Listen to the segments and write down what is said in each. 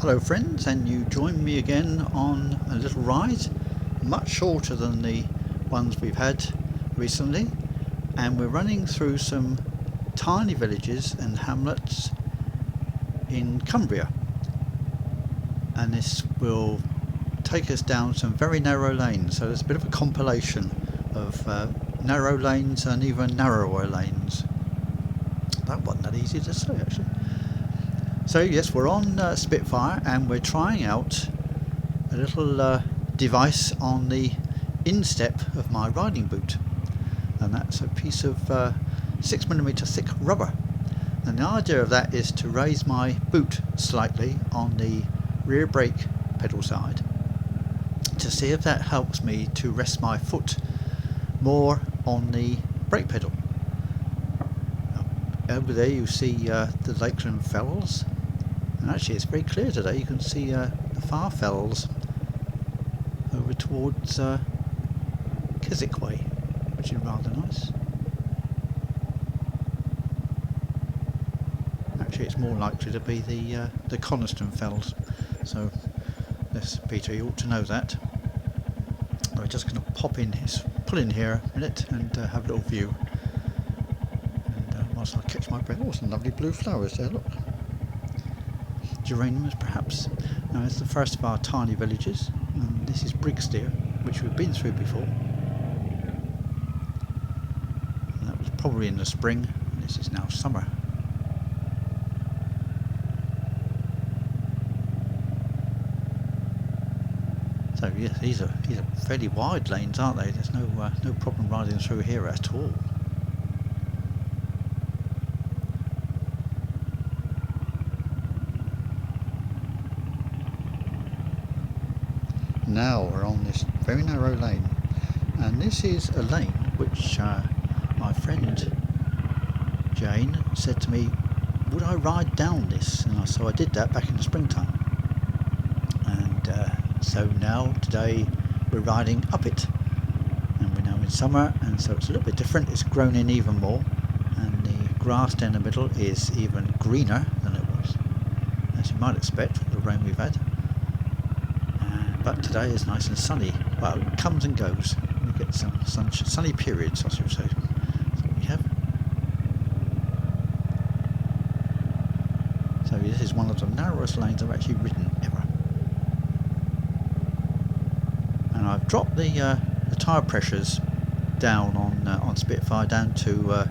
Hello friends, and you join me again on a little ride, much shorter than the ones we've had recently, and we're running through some tiny villages and hamlets in Cumbria, and this will take us down some very narrow lanes, so there's a bit of a compilation of narrow lanes and even narrower lanes. That wasn't that easy to say actually. So yes, we're on Spitfire and we're trying out a little device on the instep of my riding boot, and that's a piece of 6mm thick rubber, and the idea of that is to raise my boot slightly on the rear brake pedal side to see if that helps me to rest my foot more on the brake pedal. Over there you see the Lakeland Fells. And actually it's very clear today, you can see the far fells over towards Keswick Way, which is rather nice. Actually it's more likely to be the Coniston Fells, so yes, Peter, you ought to know that. We're just going to pull in here a minute and have a little view. And whilst I catch my breath, oh, some lovely blue flowers there, look. Geraniums perhaps. Now it's the first of our tiny villages, and this is Brigsteer, which we've been through before. And that was probably in the spring, and this is now summer. So yes, these are fairly wide lanes, aren't they? There's no problem riding through here at all. Now we're on this very narrow lane, and this is a lane which my friend Jane said to me, would I ride down this? And so I did that back in the springtime, and so now today we're riding up it, and we're now in summer, and so it's a little bit different. It's grown in even more, and the grass down the middle is even greener than it was, as you might expect with the rain we've had. But today is nice and sunny. Well, it comes and goes. We get some sunny periods, I should say. That's what we have. So this is one of the narrowest lanes I've actually ridden ever. And I've dropped the tyre pressures down on Spitfire down to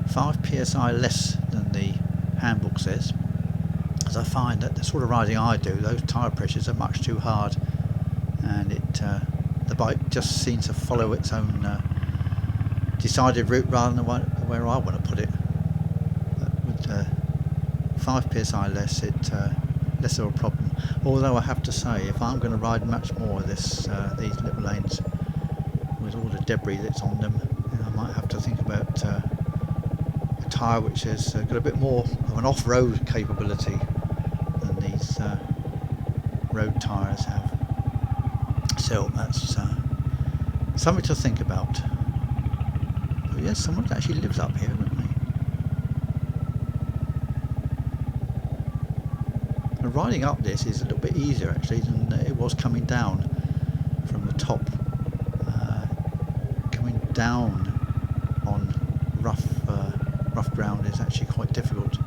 5 psi less than the handbook says. As I find that the sort of riding I do, those tyre pressures are much too hard, and the bike just seems to follow its own decided route rather than where I want to put it. But with 5 psi less, it's less of a problem. Although I have to say, if I'm going to ride much more of these little lanes with all the debris that's on them, then I might have to think about a tyre which has got a bit more of an off-road capability than these road tyres have. So that's something to think about. But yes, someone actually lives up here, don't they? And riding up this is a little bit easier actually than it was coming down from the top. Coming down on rough ground is actually quite difficult.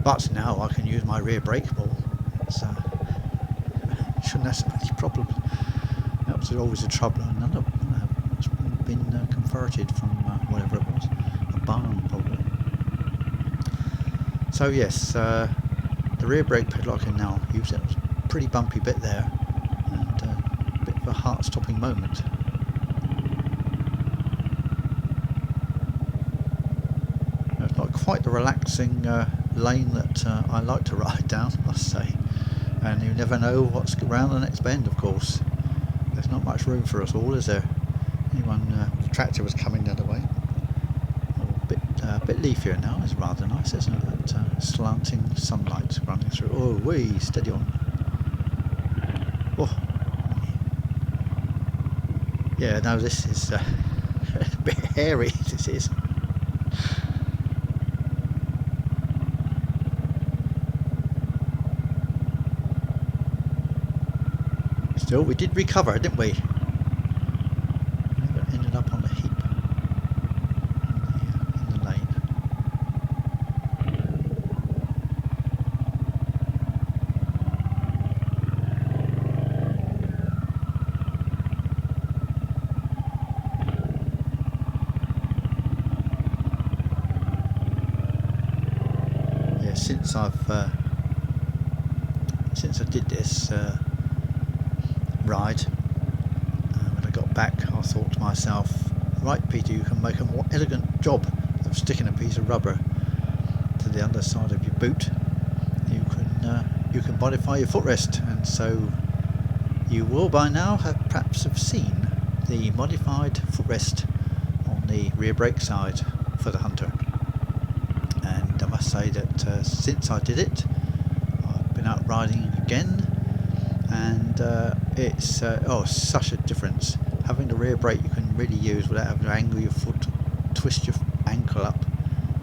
But now I can use my rear brake more. It's shouldn't have so many problems. That was always a trouble. And look, it's been converted from whatever it was, a barn probably. So yes, the rear brake pedal I can now use. It was a pretty bumpy bit there, and a bit of a heart-stopping moment. It's not quite the relaxing lane that I like to ride down, I must say. And you never know what's around the next bend, of course. There's not much room for us all, is there? Anyone with a tractor was coming the other way. A bit leafier now. It's rather nice, isn't it? That slanting sunlight running through. Oh, wee, steady on. Oh. Yeah, no, this is a bit hairy, this is. So we did recover, didn't we? We ended up on a heap in the lane. Yeah, since I did this ride, when I got back, I thought to myself, right Peter, you can make a more elegant job of sticking a piece of rubber to the underside of your boot. You can modify your footrest, and so you will by now perhaps have seen the modified footrest on the rear brake side for the Hunter. And I must say that since I did it, I've been out riding again, and it's such a difference. Having the rear brake you can really use without having to angle your foot, twist your ankle up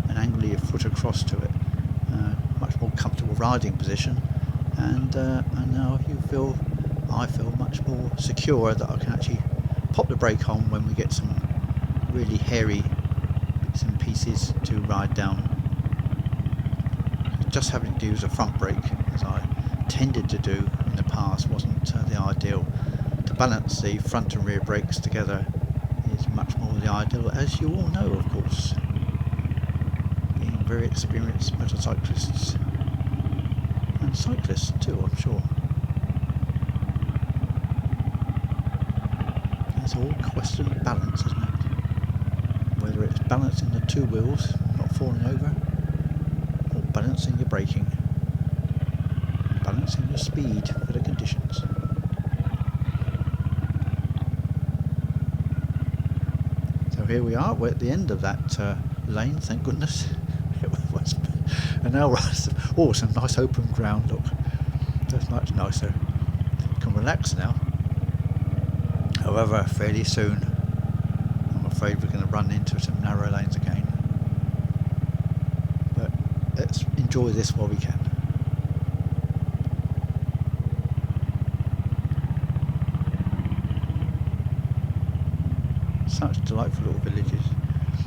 and angle your foot across to it. Much more comfortable riding position, and now I feel much more secure that I can actually pop the brake on when we get some really hairy bits and pieces to ride down. Just having to use a front brake, as I tended to do in the past, wasn't the ideal. To balance the front and rear brakes together is much more the ideal, as you all know, of course, being very experienced motorcyclists and cyclists too, I'm sure. It's all a question of balance, isn't it? Whether it's balancing the two wheels, not falling over, or balancing your braking, balancing your speed for the conditions. So here we are, we're at the end of that lane, thank goodness. And now we're some nice open ground, look, that's much nicer. You can relax now. However, fairly soon I'm afraid we're going to run into some narrow lanes again. But let's enjoy this while we can. Such delightful little villages.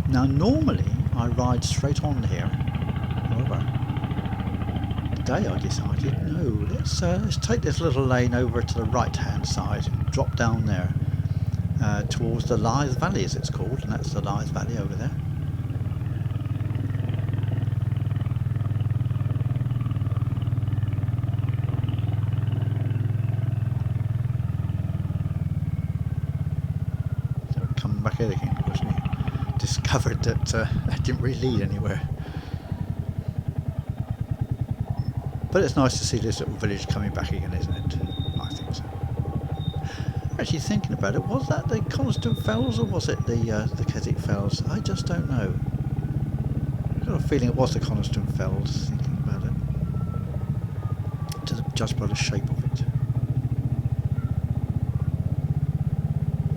Now normally I ride straight on here. However, today I decided, no, let's take this little lane over to the right hand side and drop down there towards the Lythe Valley, as it's called, and that's the Lythe Valley over there. So we're coming back here again because we discovered that that didn't really lead anywhere. But it's nice to see this little village coming back again, isn't it? I think so. Actually thinking about it, was that the Coniston Fells or was it the Keswick Fells? I just don't know. I've got a feeling it was the Coniston Fells, thinking about it. Just by the shape of it.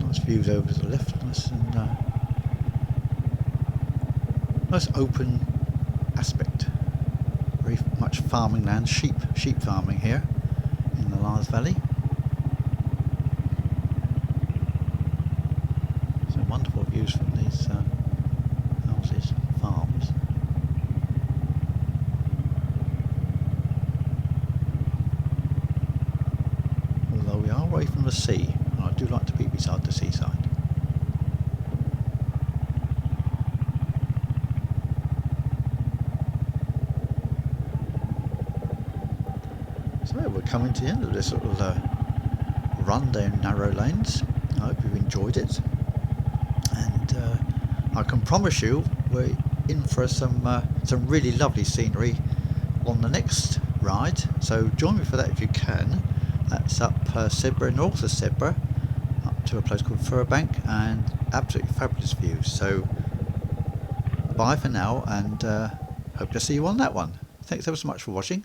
Nice views over to the left of us, and nice open aspect. Very much farming land, sheep farming here in the Lythe Valley. So wonderful views from these houses, farms. Although we are away from the sea, and I do like to be beside the seaside. So we're coming to the end of this little run down narrow lanes. I hope you've enjoyed it, and I can promise you we're in for some really lovely scenery on the next ride, so join me for that if you can. That's up Sedbergh, north of Sedbergh, up to a place called Furbank, and absolutely fabulous views. So bye for now, and hope to see you on that one. Thanks ever so much for watching.